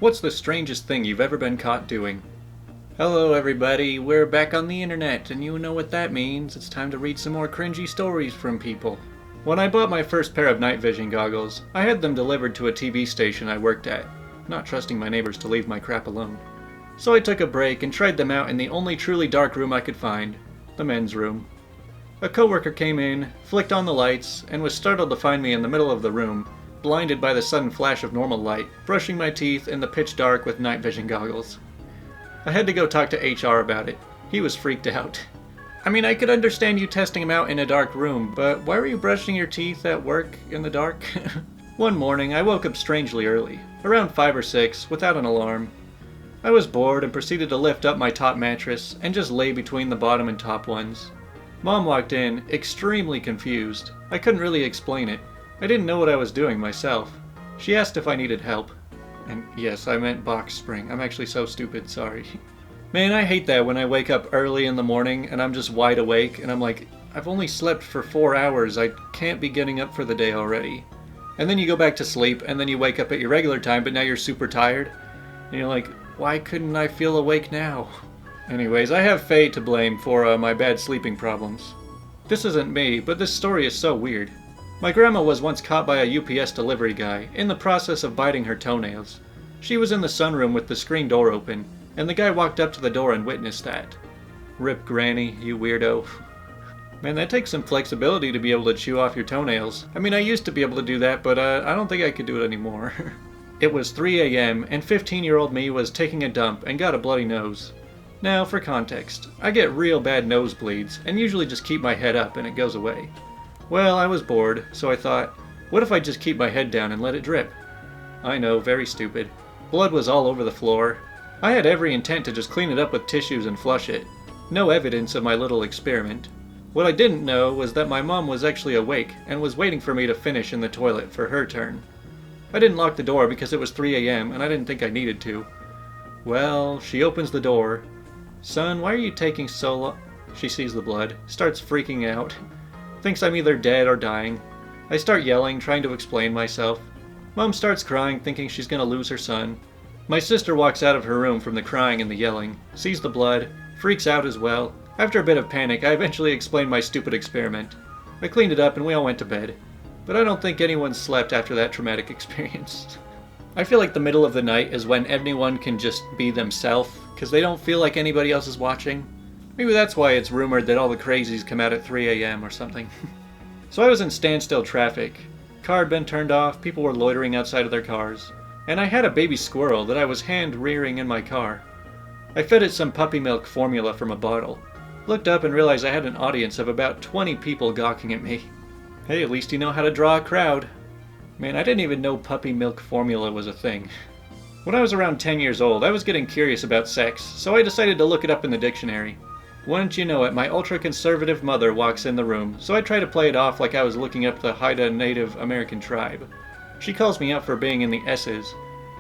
What's the strangest thing you've ever been caught doing? Hello everybody, we're back on the internet, and you know what that means. It's time to read some more cringy stories from people. When I bought my first pair of night vision goggles, I had them delivered to a TV station I worked at, not trusting my neighbors to leave my crap alone. So I took a break and tried them out in the only truly dark room I could find, the men's room. A coworker came in, flicked on the lights, and was startled to find me in the middle of the room, blinded by the sudden flash of normal light, brushing my teeth in the pitch dark with night vision goggles. I had to go talk to HR about it. He was freaked out. I mean, I could understand you testing him out in a dark room, but why were you brushing your teeth at work in the dark? One morning, I woke up strangely early, around 5 or 6, without an alarm. I was bored and proceeded to lift up my top mattress and just lay between the bottom and top ones. Mom walked in, extremely confused. I couldn't really explain it. I didn't know what I was doing myself. She asked if I needed help. And yes, I meant box spring. I'm actually so stupid, sorry. Man, I hate that when I wake up early in the morning and I'm just wide awake and I'm like, I've only slept for 4 hours. I can't be getting up for the day already. And then you go back to sleep and then you wake up at your regular time, but now you're super tired. And you're like, why couldn't I feel awake now? Anyways, I have Faye to blame for my bad sleeping problems. This isn't me, but this story is so weird. My grandma was once caught by a UPS delivery guy in the process of biting her toenails. She was in the sunroom with the screen door open, and the guy walked up to the door and witnessed that. Rip Granny, you weirdo. Man, that takes some flexibility to be able to chew off your toenails. I mean, I used to be able to do that, but I don't think I could do it anymore. It was 3 a.m., and 15-year-old me was taking a dump and got a bloody nose. Now, for context, I get real bad nosebleeds, and usually just keep my head up and it goes away. Well, I was bored, so I thought, what if I just keep my head down and let it drip? I know, very stupid. Blood was all over the floor. I had every intent to just clean it up with tissues and flush it. No evidence of my little experiment. What I didn't know was that my mom was actually awake and was waiting for me to finish in the toilet for her turn. I didn't lock the door because it was 3 a.m. and I didn't think I needed to. Well, she opens the door. Son, why are you taking so long? She sees the blood, starts freaking out. Thinks I'm either dead or dying. I start yelling, trying to explain myself. Mom starts crying, thinking she's gonna lose her son. My sister walks out of her room from the crying and the yelling, sees the blood, freaks out as well. After a bit of panic, I eventually explained my stupid experiment. I cleaned it up and we all went to bed. But I don't think anyone slept after that traumatic experience. I feel like the middle of the night is when anyone can just be themselves, because they don't feel like anybody else is watching. Maybe that's why it's rumored that all the crazies come out at 3 a.m. or something. So I was in standstill traffic. Car had been turned off, people were loitering outside of their cars, and I had a baby squirrel that I was hand-rearing in my car. I fed it some puppy milk formula from a bottle. Looked up and realized I had an audience of about 20 people gawking at me. Hey, at least you know how to draw a crowd. Man, I didn't even know puppy milk formula was a thing. When I was around 10 years old, I was getting curious about sex, so I decided to look it up in the dictionary. Wouldn't you know it, my ultra-conservative mother walks in the room, so I try to play it off like I was looking up the Haida Native American tribe. She calls me out for being in the S's,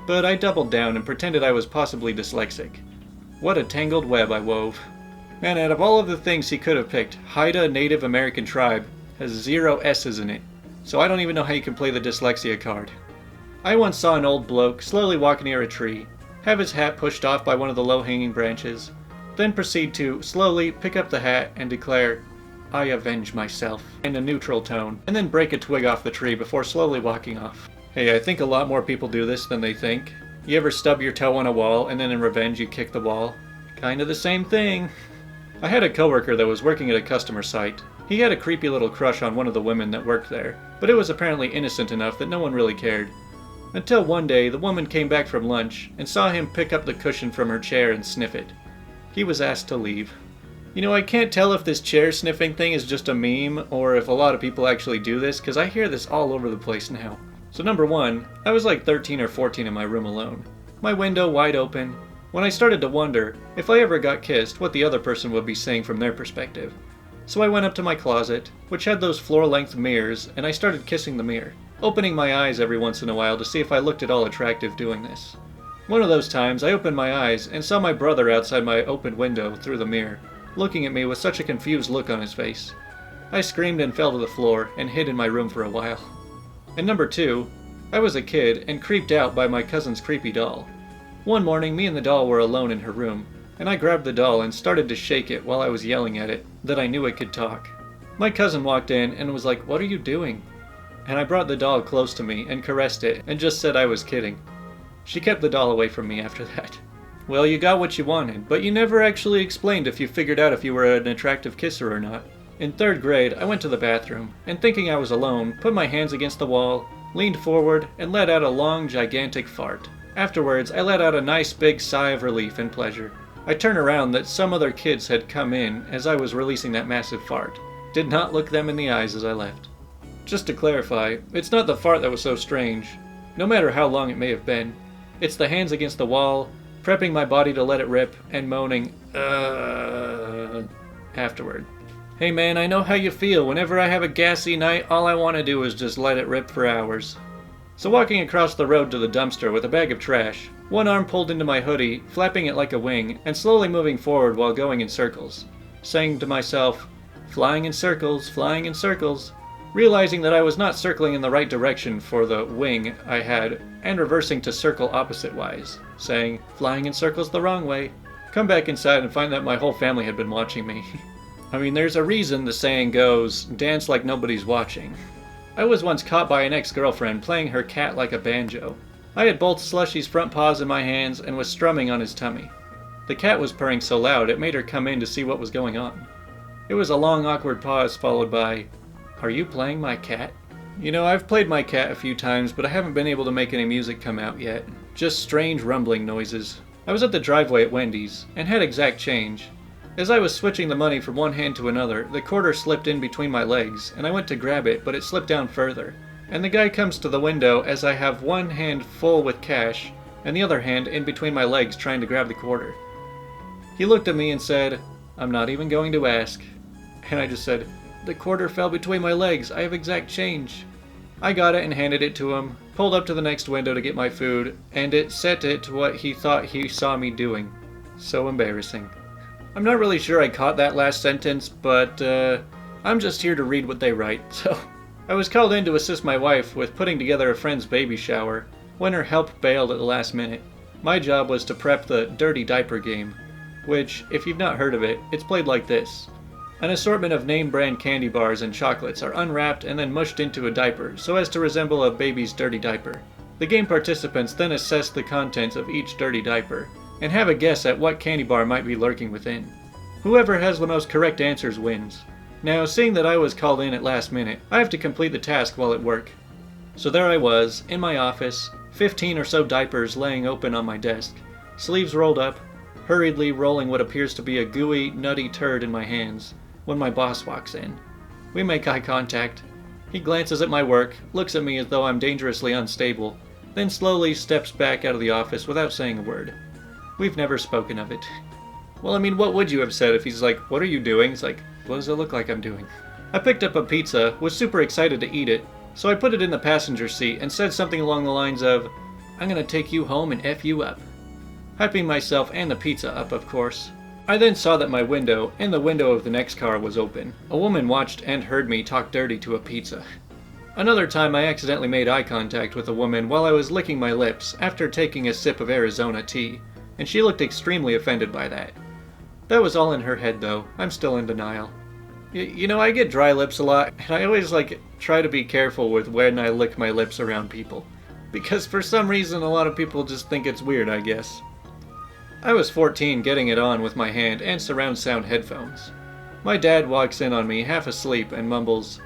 but I doubled down and pretended I was possibly dyslexic. What a tangled web I wove. Man, out of all of the things he could have picked, Haida Native American tribe has 0 S's in it, so I don't even know how you can play the dyslexia card. I once saw an old bloke slowly walk near a tree, have his hat pushed off by one of the low-hanging branches, then proceed to slowly pick up the hat and declare, "I avenge myself," in a neutral tone, and then break a twig off the tree before slowly walking off. Hey, I think a lot more people do this than they think. You ever stub your toe on a wall and then in revenge you kick the wall? Kinda the same thing. I had a coworker that was working at a customer site. He had a creepy little crush on one of the women that worked there, but it was apparently innocent enough that no one really cared. Until one day, the woman came back from lunch and saw him pick up the cushion from her chair and sniff it. He was asked to leave. You know, I can't tell if this chair sniffing thing is just a meme or if a lot of people actually do this, because I hear this all over the place now. So number one, I was like 13 or 14 in my room alone. My window wide open. When I started to wonder, if I ever got kissed, what the other person would be saying from their perspective. So I went up to my closet, which had those floor-length mirrors, and I started kissing the mirror, opening my eyes every once in a while to see if I looked at all attractive doing this. One of those times, I opened my eyes and saw my brother outside my open window through the mirror, looking at me with such a confused look on his face. I screamed and fell to the floor and hid in my room for a while. And number two, I was a kid and creeped out by my cousin's creepy doll. One morning, me and the doll were alone in her room, and I grabbed the doll and started to shake it while I was yelling at it that I knew it could talk. My cousin walked in and was like, "What are you doing?" And I brought the doll close to me and caressed it and just said I was kidding. She kept the doll away from me after that. Well, you got what you wanted, but you never actually explained if you figured out if you were an attractive kisser or not. In 3rd grade, I went to the bathroom, and thinking I was alone, put my hands against the wall, leaned forward, and let out a long, gigantic fart. Afterwards, I let out a nice big sigh of relief and pleasure. I turned around that some other kids had come in as I was releasing that massive fart. Did not look them in the eyes as I left. Just to clarify, it's not the fart that was so strange, no matter how long it may have been. It's the hands against the wall, prepping my body to let it rip, and moaning, afterward. Hey man, I know how you feel. Whenever I have a gassy night, all I want to do is just let it rip for hours. So walking across the road to the dumpster with a bag of trash, one arm pulled into my hoodie, flapping it like a wing, and slowly moving forward while going in circles, saying to myself, flying in circles, realizing that I was not circling in the right direction for the wing I had, and reversing to circle opposite-wise, saying, flying in circles the wrong way. Come back inside and find that my whole family had been watching me. I mean, there's a reason the saying goes, dance like nobody's watching. I was once caught by an ex-girlfriend playing her cat like a banjo. I had both Slushy's front paws in my hands and was strumming on his tummy. The cat was purring so loud it made her come in to see what was going on. It was a long awkward pause followed by, "Are you playing my cat?" You know, I've played my cat a few times, but I haven't been able to make any music come out yet. Just strange rumbling noises. I was at the driveway at Wendy's, and had exact change. As I was switching the money from one hand to another, the quarter slipped in between my legs, and I went to grab it, but it slipped down further. And the guy comes to the window as I have one hand full with cash, and the other hand in between my legs trying to grab the quarter. He looked at me and said, "I'm not even going to ask." And I just said, "The quarter fell between my legs, I have exact change." I got it and handed it to him, pulled up to the next window to get my food, and it set it to what he thought he saw me doing. So embarrassing. I'm not really sure I caught that last sentence, but I'm just here to read what they write, so. I was called in to assist my wife with putting together a friend's baby shower, when her help bailed at the last minute. My job was to prep the dirty diaper game, which, if you've not heard of it, it's played like this. An assortment of name-brand candy bars and chocolates are unwrapped and then mushed into a diaper so as to resemble a baby's dirty diaper. The game participants then assess the contents of each dirty diaper, and have a guess at what candy bar might be lurking within. Whoever has the most correct answers wins. Now, seeing that I was called in at last minute, I have to complete the task while at work. So there I was, in my office, 15 or so diapers laying open on my desk, sleeves rolled up, hurriedly rolling what appears to be a gooey, nutty turd in my hands, when my boss walks in. We make eye contact. He glances at my work, looks at me as though I'm dangerously unstable, then slowly steps back out of the office without saying a word. We've never spoken of it. Well, I mean, what would you have said if he's like, "What are you doing?" It's like, "What does it look like I'm doing?" I picked up a pizza, was super excited to eat it, so I put it in the passenger seat and said something along the lines of, "I'm gonna take you home and F you up." Hyping myself and the pizza up, of course. I then saw that my window, and the window of the next car, was open. A woman watched and heard me talk dirty to a pizza. Another time I accidentally made eye contact with a woman while I was licking my lips after taking a sip of Arizona tea, and she looked extremely offended by that. That was all in her head though, I'm still in denial. You know, I get dry lips a lot, and I always try to be careful with when I lick my lips around people. Because for some reason a lot of people just think it's weird, I guess. I was 14 getting it on with my hand and surround sound headphones. My dad walks in on me half asleep and mumbles,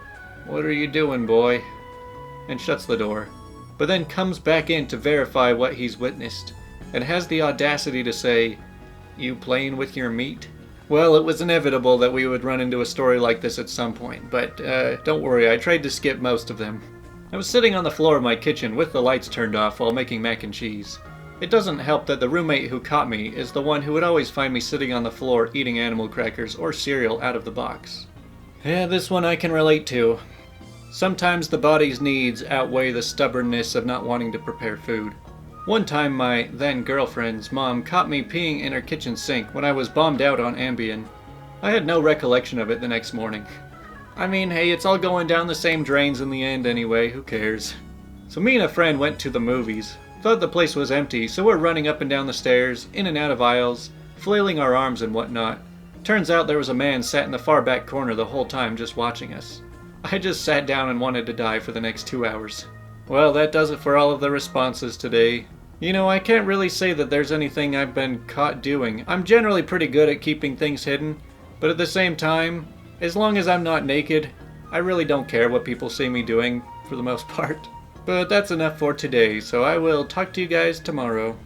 "What are you doing, boy?" and shuts the door, but then comes back in to verify what he's witnessed, and has the audacity to say, "You playing with your meat?" Well, it was inevitable that we would run into a story like this at some point, but don't worry, I tried to skip most of them. I was sitting on the floor of my kitchen with the lights turned off while making mac and cheese. It doesn't help that the roommate who caught me is the one who would always find me sitting on the floor eating animal crackers or cereal out of the box. Yeah, this one I can relate to. Sometimes the body's needs outweigh the stubbornness of not wanting to prepare food. One time my then-girlfriend's mom caught me peeing in her kitchen sink when I was bombed out on Ambien. I had no recollection of it the next morning. I mean, hey, it's all going down the same drains in the end anyway, who cares? So me and a friend went to the movies. Thought the place was empty, so we're running up and down the stairs, in and out of aisles, flailing our arms and whatnot. Turns out there was a man sat in the far back corner the whole time just watching us. I just sat down and wanted to die for the next 2 hours. Well, that does it for all of the responses today. You know, I can't really say that there's anything I've been caught doing. I'm generally pretty good at keeping things hidden, but at the same time, as long as I'm not naked, I really don't care what people see me doing, for the most part. But that's enough for today, so I will talk to you guys tomorrow.